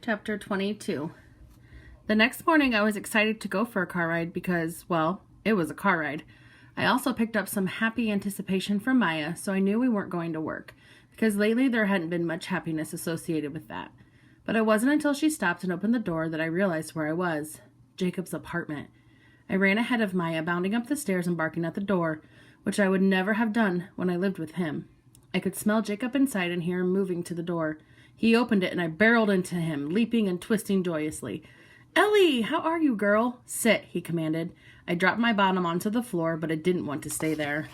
Chapter 22. The next morning I was excited to go for a car ride because, well, it was a car ride. I also picked up some happy anticipation from Maya, so I knew we weren't going to work, because lately there hadn't been much happiness associated with that. But it wasn't until she stopped and opened the door that I realized where I was. Jacob's apartment. I ran ahead of Maya, bounding up the stairs and barking at the door, which I would never have done when I lived with him. I could smell Jacob inside and hear him moving to the door. He opened it, and I barreled into him, leaping and twisting joyously. "Ellie, how are you, girl?" "Sit," he commanded. I dropped my bottom onto the floor, but I didn't want to stay there.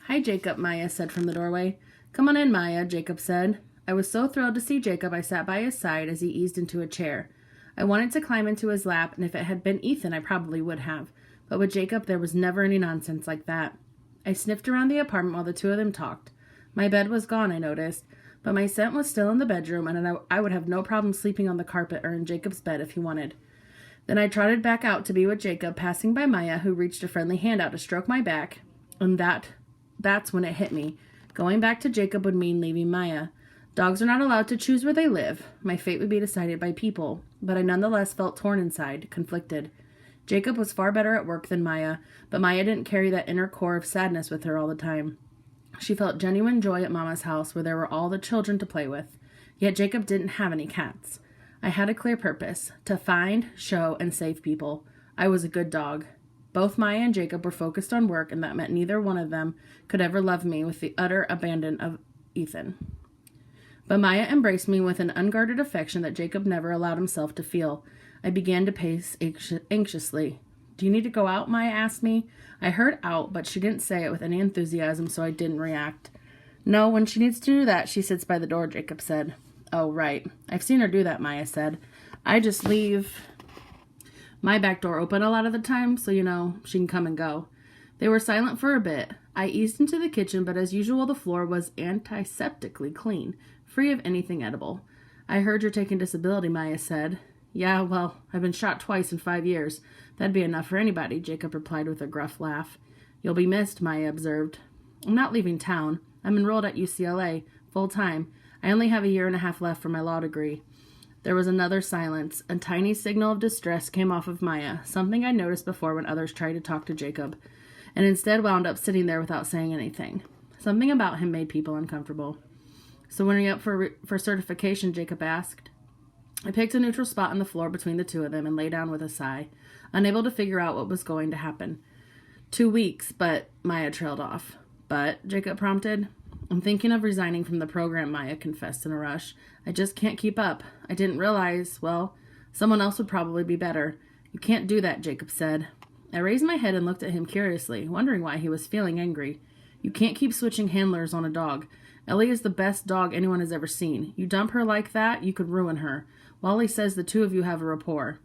"Hi, Jacob," Maya said from the doorway. "Come on in, Maya," Jacob said. I was so thrilled to see Jacob, I sat by his side as he eased into a chair. I wanted to climb into his lap, and if it had been Ethan, I probably would have. But with Jacob, there was never any nonsense like that. I sniffed around the apartment while the two of them talked. My bed was gone, I noticed, but my scent was still in the bedroom, and I would have no problem sleeping on the carpet or in Jacob's bed if he wanted. Then I trotted back out to be with Jacob, passing by Maya, who reached a friendly hand out to stroke my back, and that's when it hit me. Going back to Jacob would mean leaving Maya. Dogs are not allowed to choose where they live. My fate would be decided by people, but I nonetheless felt torn inside, conflicted. Jacob was far better at work than Maya, but Maya didn't carry that inner core of sadness with her all the time. She felt genuine joy at Mama's house, where there were all the children to play with. Yet Jacob didn't have any cats. I had a clear purpose: to find, show, and save people. I was a good dog. Both Maya and Jacob were focused on work, and that meant neither one of them could ever love me with the utter abandon of Ethan. But Maya embraced me with an unguarded affection that Jacob never allowed himself to feel. I began to pace anxiously. "Do you need to go out?" Maya asked me. I heard "out," but she didn't say it with any enthusiasm, so I didn't react. "No, when she needs to do that, she sits by the door," Jacob said. "Oh, right. I've seen her do that," Maya said. "I just leave my back door open a lot of the time, so, she can come and go." They were silent for a bit. I eased into the kitchen, but as usual, the floor was antiseptically clean, free of anything edible. "I heard you're taking disability," Maya said. "Yeah, well, I've been shot twice in 5 years. That'd be enough for anybody," Jacob replied with a gruff laugh. "You'll be missed," Maya observed. "I'm not leaving town. I'm enrolled at UCLA, full-time. I only have a year and a half left for my law degree." There was another silence. A tiny signal of distress came off of Maya, something I'd noticed before when others tried to talk to Jacob, and instead wound up sitting there without saying anything. Something about him made people uncomfortable. "So when are you up for certification?" Jacob asked. I picked a neutral spot on the floor between the two of them and lay down with a sigh, unable to figure out what was going to happen. 2 weeks, but Maya trailed off. "But," Jacob prompted. "I'm thinking of resigning from the program," Maya confessed in a rush. "I just can't keep up. I didn't realize, someone else would probably be better." "You can't do that," Jacob said. I raised my head and looked at him curiously, wondering why he was feeling angry. "You can't keep switching handlers on a dog. Ellie is the best dog anyone has ever seen. You dump her like that, you could ruin her. Wally says the two of you have a rapport."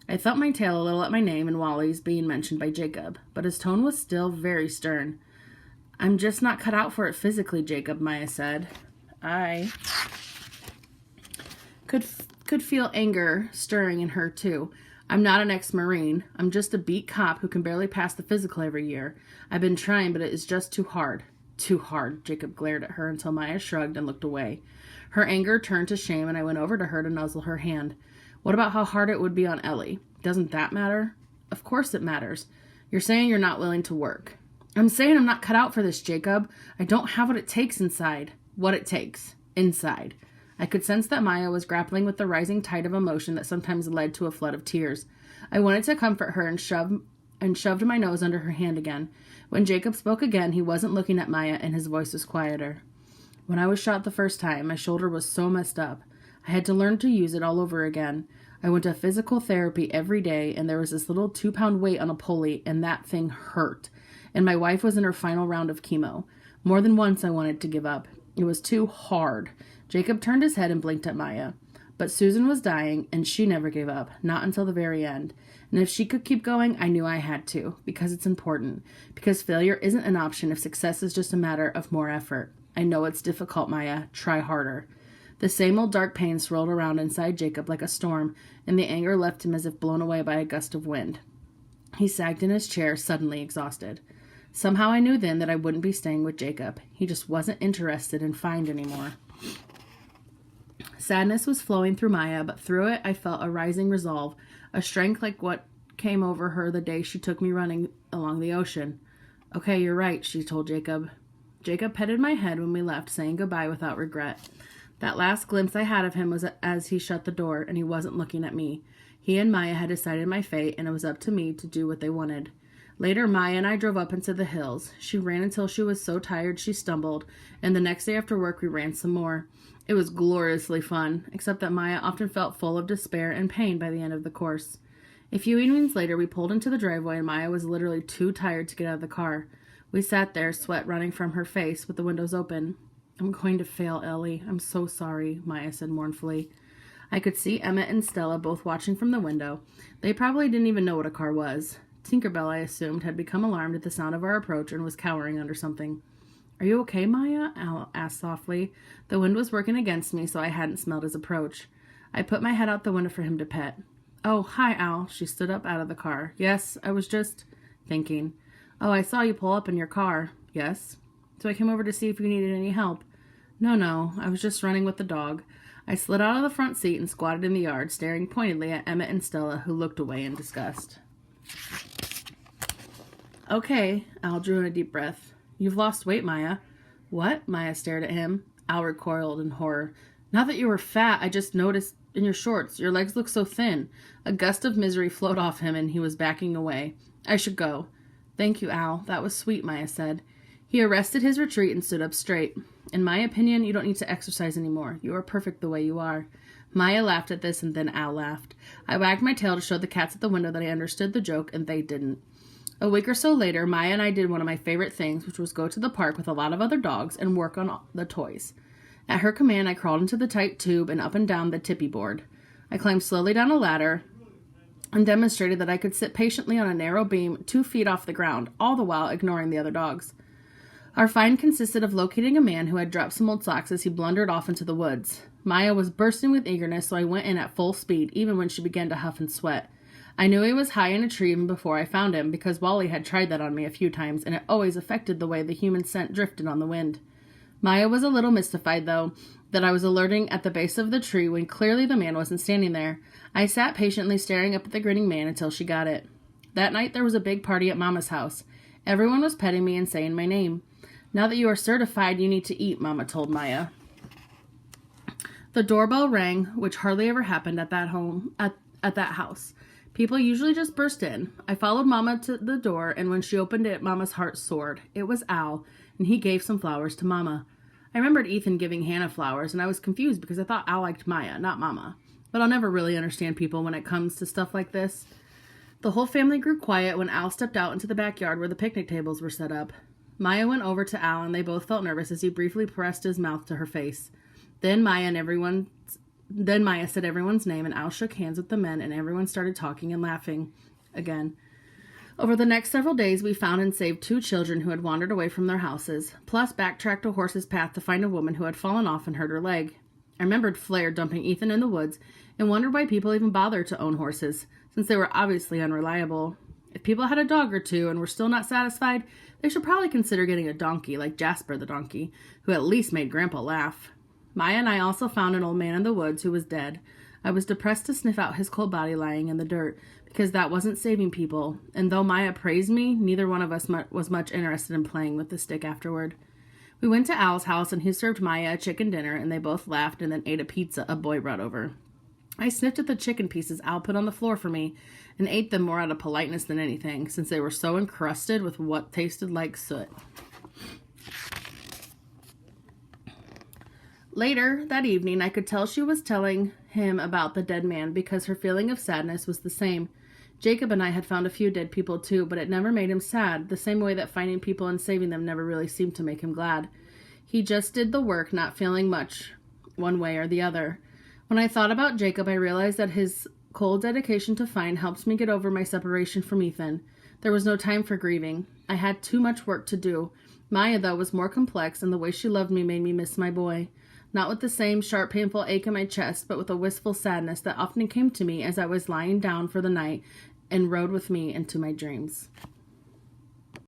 I thumped my tail a little at my name and Wally's being mentioned by Jacob, but his tone was still very stern. "I'm just not cut out for it physically, Jacob," Maya said. I could feel anger stirring in her, too. "I'm not an ex-Marine. I'm just a beat cop who can barely pass the physical every year. I've been trying, but it is just too hard." "Too hard," Jacob glared at her until Maya shrugged and looked away. Her anger turned to shame, and I went over to her to nuzzle her hand. "What about how hard it would be on Ellie? Doesn't that matter?" "Of course it matters. You're saying you're not willing to work." "I'm saying I'm not cut out for this, Jacob. I don't have what it takes inside." "What it takes. Inside." I could sense that Maya was grappling with the rising tide of emotion that sometimes led to a flood of tears. I wanted to comfort her and shoved my nose under her hand again. When Jacob spoke again, he wasn't looking at Maya, and his voice was quieter. "When I was shot the first time, my shoulder was so messed up. I had to learn to use it all over again. I went to physical therapy every day, and there was this little 2-pound weight on a pulley, and that thing hurt. And my wife was in her final round of chemo. More than once I wanted to give up. It was too hard." Jacob turned his head and blinked at Maya. "But Susan was dying, and she never gave up, not until the very end. And if she could keep going, I knew I had to, because it's important. Because failure isn't an option if success is just a matter of more effort. I know it's difficult, Maya. Try harder." The same old dark pain swirled around inside Jacob like a storm, and the anger left him as if blown away by a gust of wind. He sagged in his chair, suddenly exhausted. Somehow I knew then that I wouldn't be staying with Jacob. He just wasn't interested in Find anymore. Sadness was flowing through Maya, but through it I felt a rising resolve, a strength like what came over her the day she took me running along the ocean. Okay, you're right, she told Jacob. Jacob petted my head when we left, saying goodbye without regret. That last glimpse I had of him was as he shut the door, and he wasn't looking at me. He and Maya had decided my fate, and it was up to me to do what they wanted. Later, Maya and I drove up into the hills. She ran until she was so tired she stumbled, and the next day after work we ran some more. It was gloriously fun, except that Maya often felt full of despair and pain by the end of the course. A few evenings later, we pulled into the driveway, and Maya was literally too tired to get out of the car. We sat there, sweat running from her face, with the windows open. I'm going to fail, Ellie. I'm so sorry, Maya said mournfully. I could see Emmett and Stella both watching from the window. They probably didn't even know what a car was. Tinkerbell, I assumed, had become alarmed at the sound of our approach and was cowering under something. Are you okay, Maya? Al asked softly. The wind was working against me, so I hadn't smelled his approach. I put my head out the window for him to pet. Oh, hi, Al. She stood up out of the car. Yes, I was just thinking. Oh, I saw you pull up in your car. Yes. So I came over to see if you needed any help. No, I was just running with the dog. I slid out of the front seat and squatted in the yard, staring pointedly at Emmett and Stella, who looked away in disgust. Okay, Al drew in a deep breath. You've lost weight, Maya. What? Maya stared at him. Al recoiled in horror. Not that you were fat, I just noticed in your shorts. Your legs look so thin. A gust of misery flowed off him, and he was backing away. I should go. Thank you, Al. That was sweet, Maya said. He arrested his retreat and stood up straight. In my opinion, you don't need to exercise anymore. You are perfect the way you are. Maya laughed at this, and then Al laughed. I wagged my tail to show the cats at the window that I understood the joke, and they didn't. A week or so later, Maya and I did one of my favorite things, which was go to the park with a lot of other dogs and work on the toys. At her command, I crawled into the tight tube and up and down the tippy board. I climbed slowly down a ladder and demonstrated that I could sit patiently on a narrow beam 2 feet off the ground, all the while ignoring the other dogs. Our find consisted of locating a man who had dropped some old socks as he blundered off into the woods. Maya was bursting with eagerness, so I went in at full speed, even when she began to huff and sweat. I knew he was high in a tree even before I found him, because Wally had tried that on me a few times, and it always affected the way the human scent drifted on the wind. Maya was a little mystified, though, that I was alerting at the base of the tree when clearly the man wasn't standing there. I sat patiently staring up at the grinning man until she got it. That night there was a big party at Mama's house. Everyone was petting me and saying my name. Now that you are certified, you need to eat, Mama told Maya. The doorbell rang, which hardly ever happened at that house. People usually just burst in. I followed Mama to the door, and when she opened it, Mama's heart soared. It was Al, and he gave some flowers to Mama. I remembered Ethan giving Hannah flowers, and I was confused because I thought Al liked Maya, not Mama. But I'll never really understand people when it comes to stuff like this. The whole family grew quiet when Al stepped out into the backyard where the picnic tables were set up. Maya went over to Al, and they both felt nervous as he briefly pressed his mouth to her face. Then Maya said everyone's name, and Al shook hands with the men, and everyone started talking and laughing again. Over the next several days, we found and saved 2 children who had wandered away from their houses, plus backtracked a horse's path to find a woman who had fallen off and hurt her leg. I remembered Flair dumping Ethan in the woods and wondered why people even bothered to own horses, since they were obviously unreliable. If people had a dog or two and were still not satisfied, they should probably consider getting a donkey like Jasper the donkey, who at least made Grandpa laugh. Maya and I also found an old man in the woods who was dead. I was depressed to sniff out his cold body lying in the dirt, because that wasn't saving people, and though Maya praised me, neither one of us was much interested in playing with the stick afterward. We went to Al's house, and he served Maya a chicken dinner, and they both laughed and then ate a pizza a boy brought over. I sniffed at the chicken pieces Al put on the floor for me, and ate them more out of politeness than anything, since they were so encrusted with what tasted like soot. Later that evening, I could tell she was telling him about the dead man because her feeling of sadness was the same. Jacob and I had found a few dead people too, but it never made him sad, the same way that finding people and saving them never really seemed to make him glad. He just did the work, not feeling much one way or the other. When I thought about Jacob, I realized that his cold dedication to Fine helped me get over my separation from Ethan. There was no time for grieving. I had too much work to do. Maya, though, was more complex, and the way she loved me made me miss my boy. Not with the same sharp, painful ache in my chest, but with a wistful sadness that often came to me as I was lying down for the night and rode with me into my dreams.